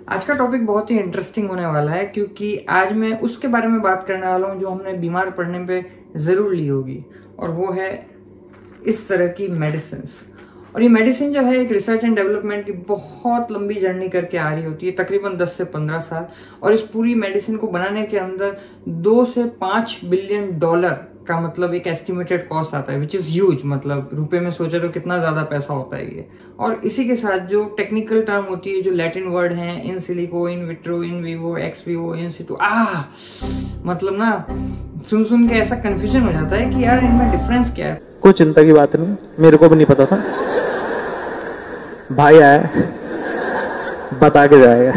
आज का टॉपिक बहुत ही इंटरेस्टिंग होने वाला है क्योंकि आज मैं उसके बारे में बात करने वाला हूँ जो हमने बीमार पड़ने पे ज़रूर ली होगी, और वो है इस तरह की मेडिसिन्स। और ये मेडिसिन जो है एक रिसर्च एंड डेवलपमेंट की बहुत लंबी जर्नी करके आ रही होती है, तकरीबन 10 से 15 साल। और इस पूरी मेडिसिन को बनाने के अंदर 2 से 5 बिलियन डॉलर का मतलब एक एस्टिमेटेड कॉस्ट आता है, विच इज़ ह्यूज। मतलब रुपए में सोचे तो कितना ज़्यादा पैसा होता है ये। और इसी के साथ जो टेक्निकल टर्म होती है, जो लैटिन वर्ड हैं, in silico, in vitro, in vivo, x Vivo, इन सिटू, मतलब ना सुन के ऐसा कंफ्यूजन हो जाता है कि यार इनमें डिफरेंस क्या है। कोई चिंता की बात नहीं, मेरे को भी नहीं पता था, भाई आया बता के जाएगा।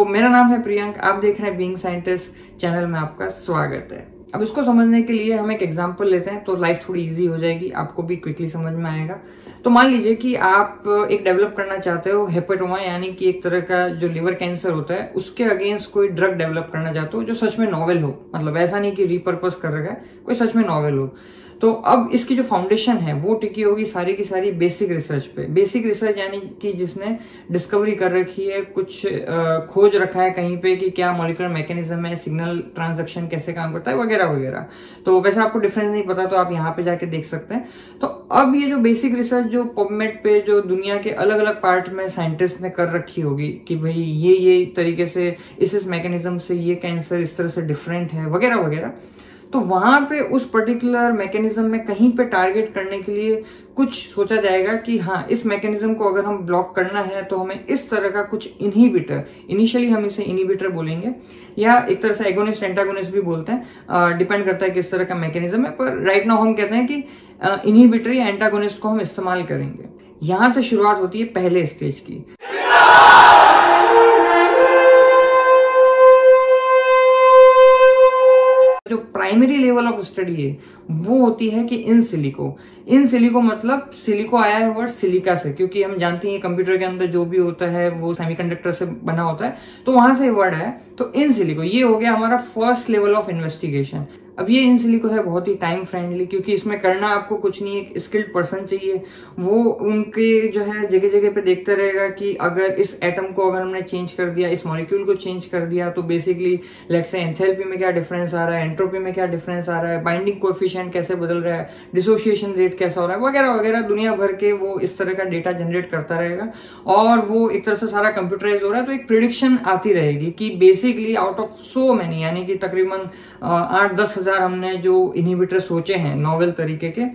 मेरा नाम है प्रियंक, आप देख रहे हैं बीइंग साइंटिस्ट चैनल में, आपका स्वागत है। अब इसको समझने के लिए हम एक एग्जांपल लेते हैं तो लाइफ थोड़ी इजी हो जाएगी, आपको भी क्विकली समझ में आएगा। तो मान लीजिए कि आप एक डेवलप करना चाहते हो हेपेटोमा, यानी कि एक तरह का जो लिवर कैंसर होता है उसके अगेंस्ट कोई ड्रग डेवलप करना चाहते हो जो सच में नॉवेल हो। मतलब ऐसा नहीं कि रिपर्पस कर रखा है, कोई सच में नॉवेल हो। तो अब इसकी जो फाउंडेशन है वो टिकी होगी सारी की सारी बेसिक रिसर्च पे। बेसिक रिसर्च यानी कि जिसने डिस्कवरी कर रखी है, कुछ खोज रखा है कहीं पे कि क्या मॉलिक्यूलर मैकेनिज्म है, सिग्नल ट्रांसडक्शन कैसे काम करता है, वगैरह वगैरह। तो वैसे आपको डिफरेंस नहीं पता तो आप यहाँ पे जाके देख सकते हैं। तो अब ये जो बेसिक रिसर्च जो पबमेड पे जो दुनिया के अलग अलग पार्ट में साइंटिस्ट ने कर रखी होगी कि भाई ये तरीके से इस मैकेनिज्म से ये कैंसर इस तरह से डिफरेंट है, वगैरह वगैरह। तो वहां पे उस पर्टिकुलर मैकेनिज्म में कहीं पे टारगेट करने के लिए कुछ सोचा जाएगा कि हाँ, इस मैकेनिज्म को अगर हम ब्लॉक करना है तो हमें इस तरह का कुछ इनहिबिटर, इनिशियली हम इसे इनहिबिटर बोलेंगे या एक तरह से एगोनिस्ट एंटागोनिस्ट भी बोलते हैं, डिपेंड करता है किस तरह का मैकेनिज्म है। पर राइट नाउ हम कहते हैं कि इनहिबिटर या एंटागोनिस्ट को हम इस्तेमाल करेंगे। यहां से शुरुआत होती है पहले स्टेज की। जो प्राइमरी लेवल ऑफ स्टडी है वो होती है कि इन सिलिको मतलब सिलिको आया है वर्ड सिलिका से, क्योंकि हम जानते हैं कंप्यूटर के अंदर जो भी होता है वो सेमीकंडक्टर से बना होता है, तो वहां से वर्ड है। तो इन सिलिको ये हो गया हमारा फर्स्ट लेवल ऑफ इन्वेस्टिगेशन। अब ये इन सिलिको है बहुत ही टाइम फ्रेंडली, क्योंकि इसमें करना आपको कुछ नहीं, एक स्किल्ड पर्सन चाहिए। वो उनके जो है जगह जगह पे देखते रहेगा कि अगर इस एटम को अगर हमने चेंज कर दिया, इस मॉलिक्यूल को चेंज कर दिया, तो बेसिकली लेट्स से एंथैल्पी में क्या डिफरेंस आ रहा है, एंट्रोपी में क्या डिफरेंस आ रहा है, बाइंडिंग कोएफिशिएंट कैसे बदल रहा है, डिसोसिएशन रेट कैसा हो रहा है, वगैरह वगैरह। दुनिया भर के वो इस तरह का डेटा जनरेट करता रहेगा और वो एक तरह से सारा कंप्यूटराइज हो रहा है। तो एक प्रिडिक्शन आती रहेगी कि basically out of so many, यानी कि तकरीबन 8-10 हजार हमने जो इनहिबिटर सोचे हैं नॉवेल तरीके के,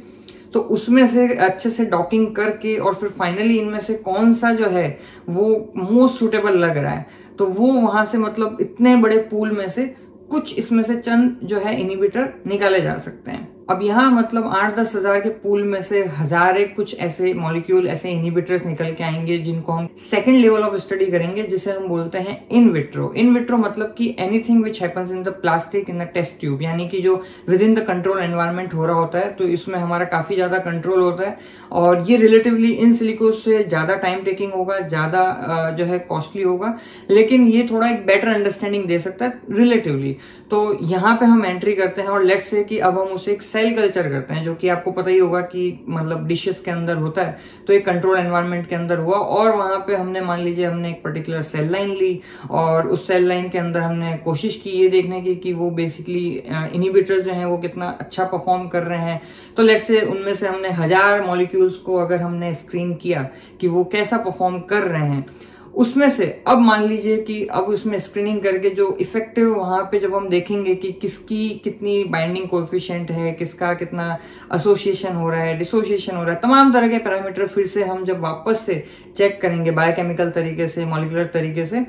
तो उसमें से अच्छे से डॉकिंग करके और फिर फाइनली इनमें से कौन सा जो है वो मोस्ट सुटेबल लग रहा है, तो वो वहां से मतलब इतने बड़े पूल में से कुछ इसमें से चंद जो है इनहिबिटर निकाले जा सकते हैं। अब यहाँ मतलब 8-10 हजार के पूल में से हजारे कुछ ऐसे मॉलिक्यूल, ऐसे इनहिबिटर्स निकल के आएंगे जिनको हम सेकंड लेवल ऑफ स्टडी करेंगे, जिसे हम बोलते हैं इन विट्रो। इन विट्रो मतलब कि anything which happens in the plastic in the test tube, यानी कि जो within the control environment हो रहा होता है, तो इसमें हमारा काफी ज्यादा कंट्रोल होता है और ये रिलेटिवली इन सिलिको से ज्यादा टाइम टेकिंग होगा, ज्यादा जो है कॉस्टली होगा, लेकिन ये थोड़ा एक बेटर अंडरस्टैंडिंग दे सकता है रिलेटिवली। तो यहाँ पे हम एंट्री करते हैं और लेट्स से कि अब हम उसे एक सेल कल्चर करते हैं, जो कि आपको पता ही होगा कि मतलब डिशेस के अंदर होता है, तो एक कंट्रोल एनवायरनमेंट के अंदर हुआ और वहां पे हमने मान लीजिए हमने एक पर्टिकुलर सेल लाइन ली और उस सेल लाइन के अंदर हमने कोशिश की ये देखने की कि वो बेसिकली इनहिबिटर्स जो हैं वो कितना अच्छा परफॉर्म कर रहे हैं। तो लेट्स से उनमें से हमने 1000 मॉलिक्यूल्स को अगर हमने स्क्रीन किया कि वो कैसा परफॉर्म कर रहे हैं, उसमें से अब मान लीजिए कि अब उसमें स्क्रीनिंग करके जो इफेक्टिव वहां पे जब हम देखेंगे कि किसकी कितनी बाइंडिंग कोएफिशिएंट है, किसका कितना एसोसिएशन हो रहा है, डिसोसिएशन हो रहा है, तमाम तरह के पैरामीटर फिर से हम जब वापस से चेक करेंगे बायोकेमिकल तरीके से, मॉलिक्यूलर तरीके से,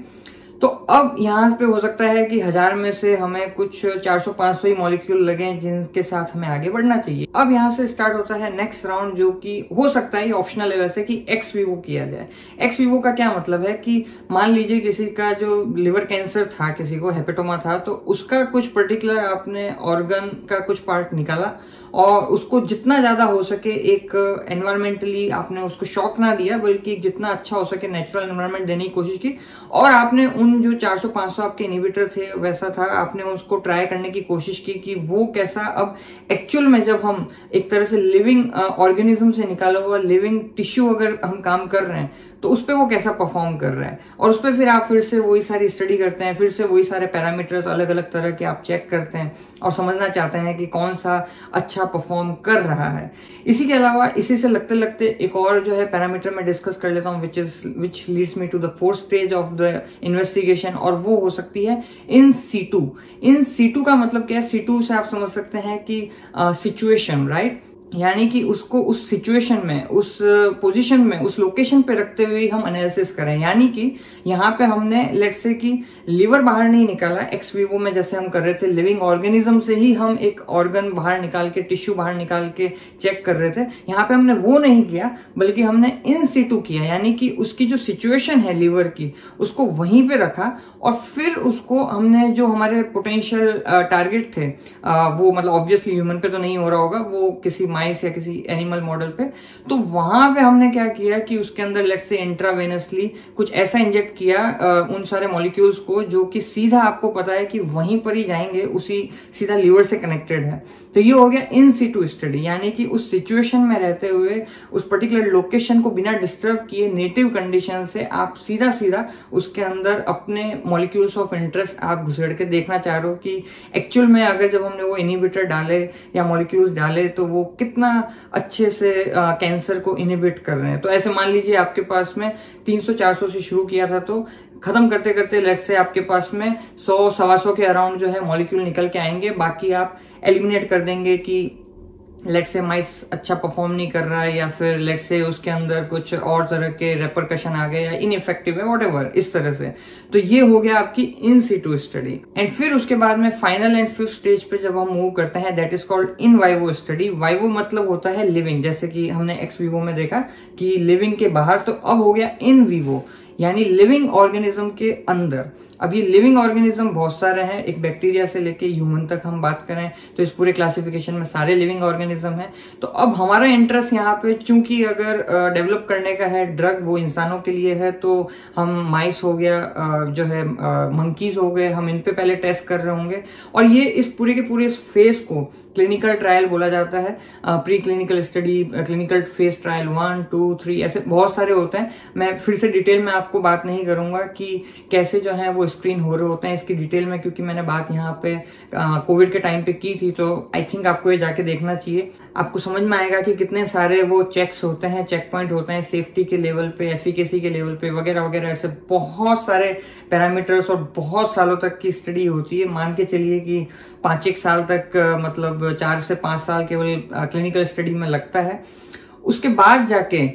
तो अब यहाँ पे हो सकता है कि 1000 में से हमें कुछ 400-500 ही मॉलिक्यूल लगे जिनके साथ हमें आगे बढ़ना चाहिए। अब यहाँ से स्टार्ट होता है नेक्स्ट राउंड, जो कि हो सकता है ऑप्शनल है वैसे, कि एक्स विवो किया जाए। एक्स विवो का क्या मतलब है कि मान लीजिए किसी का जो लिवर कैंसर था, किसी को हेपेटोमा था, तो उसका कुछ पर्टिकुलर आपने ऑर्गन का कुछ पार्ट निकाला और उसको जितना ज्यादा हो सके एक एनवायरमेंटली आपने उसको शॉक ना दिया, बल्कि जितना अच्छा हो सके नेचुरल एनवायरनमेंट देने की कोशिश की और आपने उन जो 400-500 आपके इनहिबिटर थे वैसा था, आपने उसको ट्राई करने की कोशिश की कि वो कैसा अब एक्चुअल में जब हम एक तरह से लिविंग ऑर्गेनिज्म से निकाला हुआ लिविंग टिश्यू अगर हम काम कर रहे हैं तो उस पर वो कैसा परफॉर्म कर रहा है, और उस पर फिर आप फिर से वही सारी स्टडी करते हैं, फिर से वही सारे पैरामीटर्स अलग अलग तरह के आप चेक करते हैं और समझना चाहते हैं कि कौन सा अच्छा परफॉर्म कर रहा है। इसी के अलावा इसी से लगते लगते एक और जो है पैरामीटर मैं डिस्कस कर लेता हूँ which leads me to the fourth stage of the investigation, और वो हो सकती है इन सीटू। इन सीटू का मतलब क्या है? सीटू से आप समझ सकते हैं कि सिचुएशन, राइट, यानी कि उसको उस सिचुएशन में, उस पोजीशन में, उस लोकेशन पे रखते हुए हम एनालिसिस करें। यानी कि यहाँ पे हमने लेट्स से कि लिवर बाहर नहीं निकाला एक्स वीवो में जैसे हम कर रहे थे, लिविंग ऑर्गेनिज्म से ही हम एक ऑर्गन बाहर निकाल के, टिश्यू बाहर निकाल के चेक कर रहे थे। यहाँ पे हमने वो नहीं किया, बल्कि हमने इन सीटू किया, यानी कि उसकी जो सिचुएशन है लिवर की, उसको वहीं पे रखा और फिर उसको हमने जो हमारे पोटेंशियल टारगेट थे, वो मतलब ऑब्वियसली ह्यूमन पे तो नहीं हो रहा होगा, वो किसी माइस या किसी एनिमल मॉडल पे, तो वहां पे हमने क्या किया कि उसके अंदर लेट्स से इंट्रावेनसली कुछ ऐसा इंजेक्ट किया उन सारे मॉलिक्यूल्स को जो कि सीधा आपको पता है कि वहीं पर ही जाएंगे, उसी सीधा लीवर से कनेक्टेड है। तो ये हो गया इन सीटू स्टडी, यानी कि उस सिचुएशन में रहते हुए उस पर्टिकुलर लोकेशन को बिना डिस्टर्ब किए नेटिव कंडीशन से आप सीधा सीधा उसके अंदर अपने मॉलिक्यूल्स ऑफ इंटरेस्ट आप घुसेड़ के देखना चाह रहे हो कि एक्चुअल में अगर जब हमने वो इनहिबिटर डाले या मॉलिक्यूल्स डाले तो वो कितना अच्छे से कैंसर को इनहिबिट कर रहे हैं। तो ऐसे मान लीजिए आपके पास में 300-400 से शुरू किया था, तो खत्म करते करते लेट्स से आपके पास में 100-125 के अराउंड जो है मॉलिक्यूल निकल के आएंगे। बाकी आप एलिमिनेट कर देंगे कि लेट्स से माइस अच्छा परफॉर्म नहीं कर रहा है, या फिर लेट्स से उसके अंदर कुछ और तरह के रेपरकशन आ गए, या इनइफेक्टिव है, व्हाटएवर, इस तरह से। तो ये हो गया आपकी इन सीटू स्टडी। एंड फिर उसके बाद में फाइनल एंड फिफ्थ स्टेज पे जब हम मूव करते हैं, that is called in vivo study. Vivo मतलब होता है लिविंग, जैसे कि हमने एक्स वीवो में देखा कि लिविंग के बाहर, तो अब हो गया इन वीवो, यानी लिविंग ऑर्गेनिज्म के अंदर। अब ये लिविंग ऑर्गेनिज्म बहुत सारे हैं, एक बैक्टीरिया से लेके ह्यूमन तक हम बात करें तो इस पूरे क्लासिफिकेशन में सारे लिविंग ऑर्गेनिज्म हैं। तो अब हमारा इंटरेस्ट यहाँ पे, चूंकि अगर डेवलप करने का है ड्रग वो इंसानों के लिए है, तो हम माइस हो गया, जो है मंकीज हो गए, हम इन पे पहले टेस्ट कर रहे होंगे। और ये इस पूरे के पूरे इस फेज को क्लिनिकल ट्रायल बोला जाता है। Pre clinical study, clinical phase trial 1, 2, 3 ऐसे बहुत सारे होते हैं। मैं फिर से डिटेल में आपको बात नहीं करूंगा कि कैसे जो है वो स्क्रीन हो रहे होते हैं इसकी डिटेल में, क्योंकि मैंने बात यहाँ पे कोविड के टाइम पे की थी। तो आई थिंक आपको ये जाके देखना चाहिए, आपको समझ में आएगा कि कितने सारे वो चेक्स होते हैं, चेक पॉइंट होते हैं सेफ्टी के लेवल पे, एफिकेसी के लेवल पे, वगैरह वगैरह। ऐसे बहुत सारे पैरामीटर्स और बहुत सालों तक की स्टडी होती है। मान के चलिए कि 5-1 साल तक, मतलब 4 से 5 साल केवल क्लिनिकल स्टडी में लगता है। उसके बाद जाके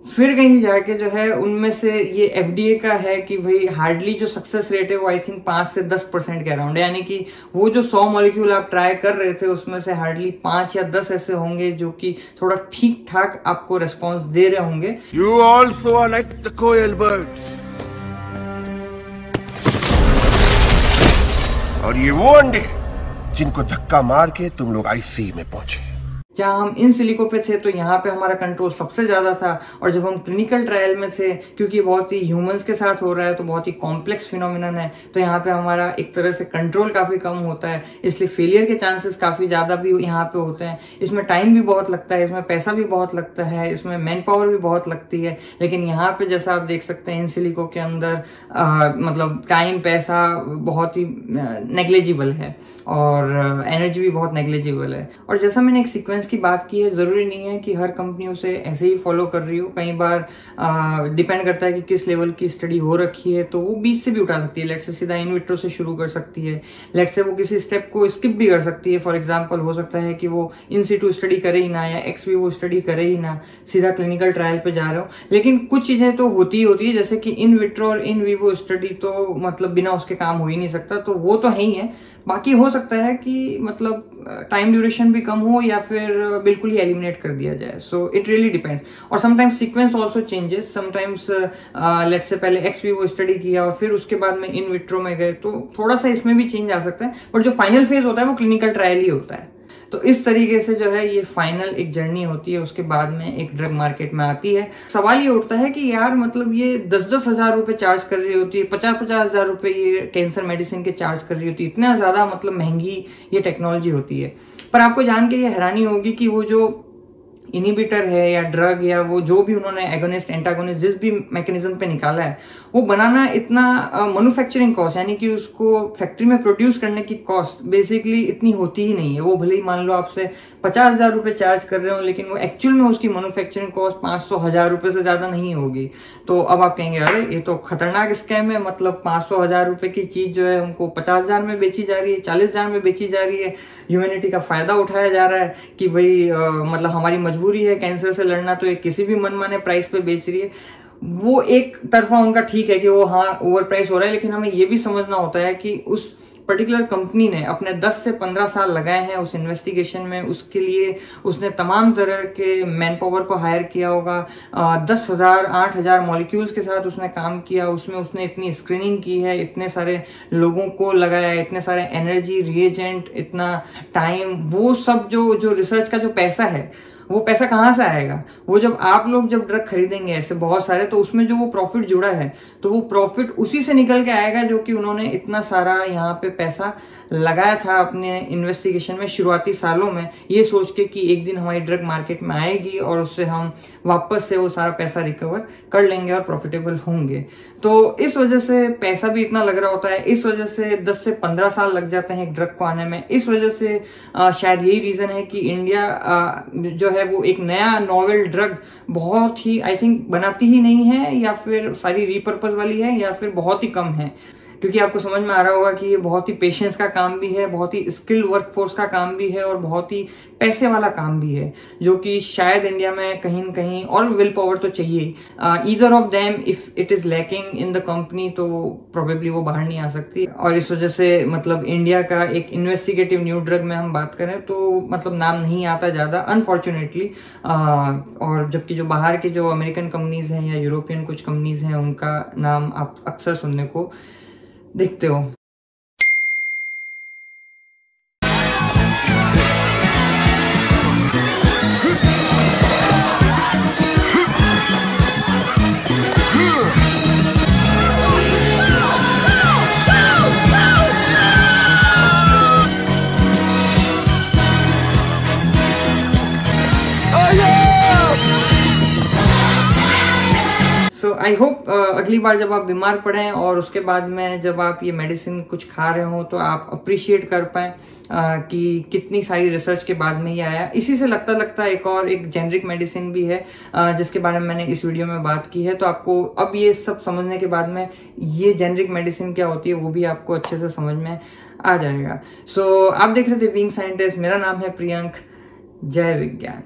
फिर कहीं जाके जो है उनमें से ये एफडीए का है कि भाई हार्डली जो सक्सेस रेट है वो आई थिंक 5 से 10% के अराउंड है, यानी कि वो जो 100 मॉलिक्यूल आप ट्राई कर रहे थे उसमें से हार्डली 5 या 10 ऐसे होंगे जो कि थोड़ा ठीक ठाक आपको रेस्पॉन्स दे रहे होंगे। You also are like the coil birds. और ये वो अंडे जिनको धक्का मार के तुम लोग आईसीयू में पहुंचे। जहां हम इन सिलिको पे थे तो यहाँ पे हमारा कंट्रोल सबसे ज्यादा था, और जब हम क्लिनिकल ट्रायल में थे, क्योंकि बहुत ही ह्यूमंस के साथ हो रहा है तो बहुत ही कॉम्प्लेक्स फिनोमिनन है, तो यहाँ पे हमारा एक तरह से कंट्रोल काफी कम होता है, इसलिए फेलियर के चांसेस काफी ज्यादा भी यहाँ पे होते हैं। इसमें टाइम भी बहुत लगता है, इसमें पैसा भी बहुत लगता है, इसमें मैन पावर भी बहुत लगती है। लेकिन यहाँ पे जैसा आप देख सकते हैं इन सिलिको के अंदर मतलब टाइम, पैसा बहुत ही नेग्लिजिबल है और एनर्जी भी बहुत नेग्लिजिबल है। और जैसा मैंने एक सीक्वेंस की बात की है, जरूरी नहीं है कि हर कंपनी उसे ऐसे ही फॉलो कर रही हो। कई बार डिपेंड करता है कि किस लेवल की स्टडी हो रखी है, तो वो बीच से भी उठा सकती है। लेट्स से सीधा इन विट्रो से शुरू कर सकती है, लेट्स से वो किसी स्टेप को स्किप भी कर सकती है। फॉर एग्जांपल हो सकता है कि वो इन सीटू स्टडी करे ही ना, या एक्स वीवो स्टडी करे ही ना, सीधा क्लिनिकल ट्रायल पे जा रहे हो। लेकिन कुछ चीजें तो होती है, जैसे कि इन विट्रो और इन वीवो स्टडी तो मतलब बिना उसके काम हो ही नहीं सकता, तो वो तो है ही है। बाकी हो सकता है कि मतलब टाइम ड्यूरेशन भी कम हो या फिर बिल्कुल ही एलिमिनेट कर दिया जाए। So it really depends. और sometimes sequence also changes. Sometimes let's say पहले एक्स वीवो स्टडी किया और फिर उसके बाद में इन विट्रो में गए, तो थोड़ा सा इसमें भी चेंज आ सकता है। बट जो फाइनल फेज होता है वो क्लिनिकल ट्रायल ही होता है। तो इस तरीके से जो है ये फाइनल एक जर्नी होती है, उसके बाद में एक ड्रग मार्केट में आती है। सवाल ये उठता है कि यार मतलब ये 10-10 हजार रुपए चार्ज कर रही होती है, 50-50 हजार रुपए ये कैंसर मेडिसिन के चार्ज कर रही होती है, इतना ज्यादा मतलब महंगी ये टेक्नोलॉजी होती है। पर आपको जान के ये हैरानी होगी कि वो जो इनिबिटर है या ड्रग या वो जो भी उन्होंने एगोनिस्ट एंटागोनिस्ट जिस भी मैकेनिज्म पे निकाला है, वो बनाना इतना मैन्युफैक्चरिंग कॉस्ट यानी कि उसको फैक्ट्री में प्रोड्यूस करने की कॉस्ट बेसिकली इतनी होती ही नहीं है। वो भले ही मान लो आपसे 50,000 रुपए चार्ज कर रहे हो, लेकिन वो एक्चुअल में उसकी मैन्युफैक्चरिंग कॉस्ट 500,000 रुपए से ज्यादा नहीं होगी। तो अब आप कहेंगे अरे ये तो खतरनाक स्कैम है, मतलब 500,000 रुपए की चीज जो है हमको 50,000 में बेची जा रही है, 40,000 में बेची जा रही है, ह्यूमैनिटी का फायदा उठाया जा रहा है कि भाई मतलब हमारी मजबूरी है कैंसर से लड़ना, तो ये किसी भी मनमाने प्राइस पे बेच रही है। वो एक तरफा उनका ठीक है कि वो हाँ ओवर प्राइस हो रहा है, लेकिन हमें ये भी समझना होता है कि उस पर्टिकुलर कंपनी ने अपने 10 से 15 साल लगाए हैं उस इन्वेस्टिगेशन में, उसके लिए उसने तमाम तरह के मैन पावर को हायर किया होगा, 10,000 8,000 मॉलिक्यूल्स के साथ उसने काम किया, उसमें उसने इतनी स्क्रीनिंग की है, इतने सारे लोगों को लगाया, इतने सारे एनर्जी रिएजेंट, इतना टाइम, वो सब जो रिसर्च का जो पैसा है वो पैसा कहाँ से आएगा? वो जब आप लोग जब ड्रग खरीदेंगे ऐसे बहुत सारे, तो उसमें जो वो प्रॉफिट जुड़ा है तो वो प्रॉफिट उसी से निकल के आएगा जो कि उन्होंने इतना सारा यहाँ पे पैसा लगाया था अपने इन्वेस्टिगेशन में शुरुआती सालों में, ये सोच के कि एक दिन हमारी ड्रग मार्केट में आएगी और उससे हम वापस से वो सारा पैसा रिकवर कर लेंगे और प्रॉफिटेबल होंगे। तो इस वजह से पैसा भी इतना लग रहा होता है, इस वजह से 10 से 15 साल लग जाते हैं एक ड्रग को आने में। इस वजह से शायद यही रीजन है कि इंडिया जो है वो एक नया नॉवेल ड्रग बहुत ही आई थिंक बनाती ही नहीं है, या फिर सारी रीपर्पज वाली है, या फिर बहुत ही कम है। क्योंकि आपको समझ में आ रहा होगा कि ये बहुत ही पेशेंस का काम भी है, बहुत ही स्किल वर्कफोर्स का काम भी है और बहुत ही पैसे वाला काम भी है, जो कि शायद इंडिया में कहीं न कहीं, और विल पावर तो चाहिए, either of them if it is lacking in the company तो प्रोबेबली वो बाहर नहीं आ सकती। और इस वजह से मतलब इंडिया का एक इन्वेस्टिगेटिव न्यू ड्रग में हम बात करें तो मतलब नाम नहीं आता ज्यादा अनफॉर्चुनेटली। और जबकि जो बाहर के जो अमेरिकन कंपनीज हैं या यूरोपियन कुछ कंपनीज हैं उनका नाम आप अक्सर सुनने को देखते हो। सो आई होप अगली बार जब आप बीमार पड़े और उसके बाद में जब आप ये मेडिसिन कुछ खा रहे हो तो आप अप्रिशिएट कर पाए कि कितनी सारी रिसर्च के बाद में ये आया। इसी से लगता एक जेनरिक मेडिसिन भी है जिसके बारे में मैंने इस वीडियो में बात की है। तो आपको अब ये सब समझने के बाद में ये जेनरिक मेडिसिन क्या होती है वो भी आपको अच्छे से समझ में आ जाएगा। सो आप देख रहे थे बीइंग साइंटिस्ट, मेरा नाम है प्रियंक। जय विज्ञान।